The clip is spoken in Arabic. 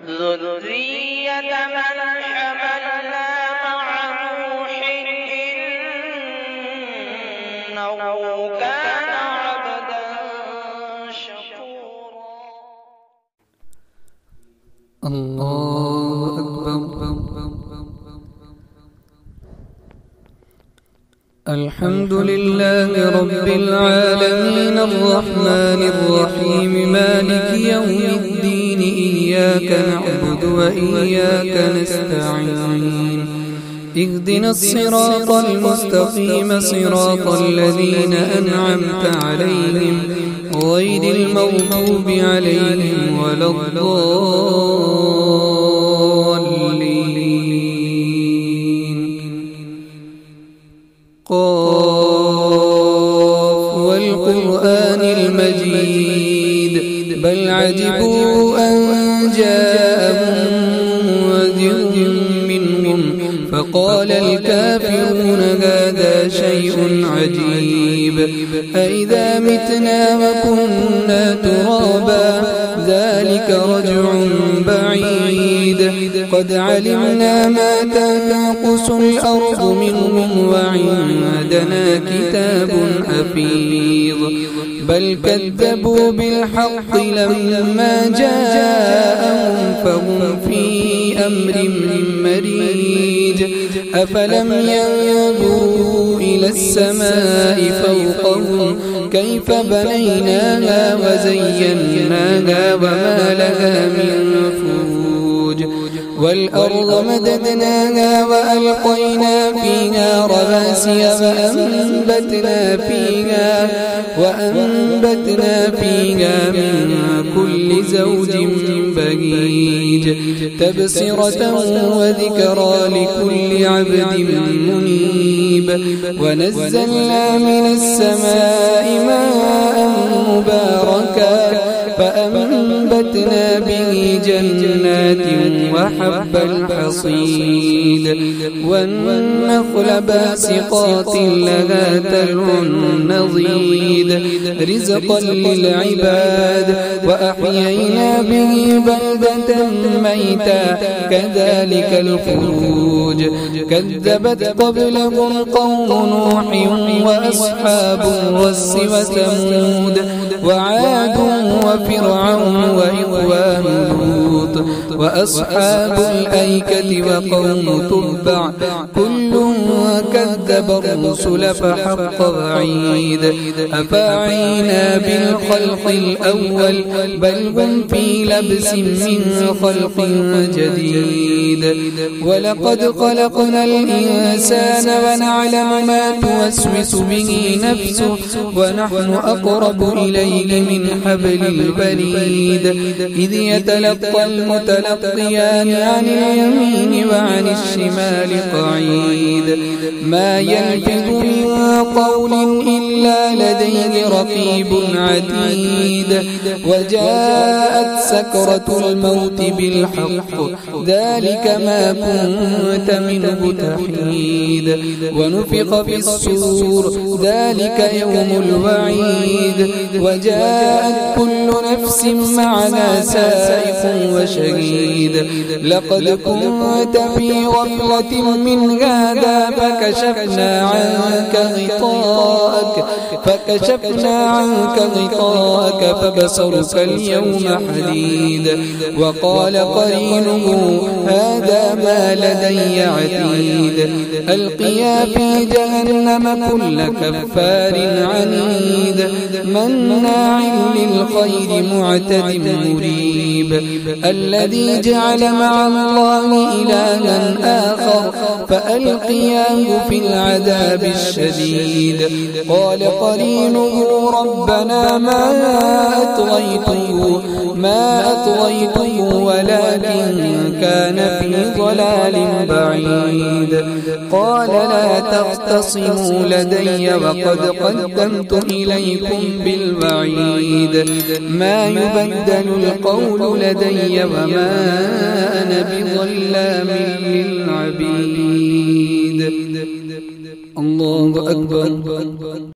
ذرية من حملنا مع نوح إنه كان عبدا شكورا. الله أكبر. الحمد لله رب العالمين الرحمن الرحيم مالك يوم الدين إياك نعبد وإياك نستعين اهدنا الصراط المستقيم صراط الذين أنعمت عليهم غير المغضوب عليهم ولا الضالين. قاف والقرآن المجيد بل عجبوا أن جاءهم منذر منهم فقال الكافرون هذا شيء عجيب أإذا متنا وكنا ترابا ذلك رجع بعيد قد علمنا ما تنقص الأرض منهم وعندنا كتاب حفيظ بل كذبوا بالحق لما جاءهم فهم في أمر مريج أفلم ينظروا إلى السماء فوقهم كيف بنيناها وزيناها وما لها من فروج والأرض مددناها وألقينا فيها رواسي وأنبتنا فيها من كل زوج بهيج تبصرة وذكرى لكل عبد منيب ونزلنا من السماء ماء مباركا فأنبتنا به جنات وحب الحصيد والنخل باسقات لها تلع نضيد رزقا للعباد وأحيينا به بلدة ميتا كذلك الخروج كذبت قبلهم قوم نوح وأصحاب الرس وثمود وعاد وفرعون وإخوان لوط وأصحاب الأيكة وقوم تبع كل كذب الرسل فحق وعيد أفعينا بالخلق الأول بل هم في لبس من خلق جديد ولقد خلقنا الإنسان ونعلم ما توسوس به نفسه ونحن أقرب إليه من حبل الوريد إذ يتلقى المتلقيان عن اليمين وعن الشمال قعيد ما يلفظ من قول إلا لديه رقيب عتيد وجاءت سكرة الموت بالحق ذلك ما كنت منه تحيد ونفخ في الصور ذلك يوم الوعيد وجاءت كل نفس معنا سائق وشهيد لقد كنت في غفلة من هذا فكشفنا عنك غطاءك فبصرك اليوم حديد وقال قرينه هذا ما لدي عتيد ألقيا في جهنم كل كفار عنيد مناع للخير معتد مريب الذي جعل مع الله إلها آخر فألقياه في العذاب الشديد قال قرينه ربنا ما أطغيته ولكن كان في ضلال بعيد قال لا تختصموا لدي وقد قدمت إليكم بالوعيد ما يبدل القول لدي وما أنا بظلام للعبيد. الله أكبر.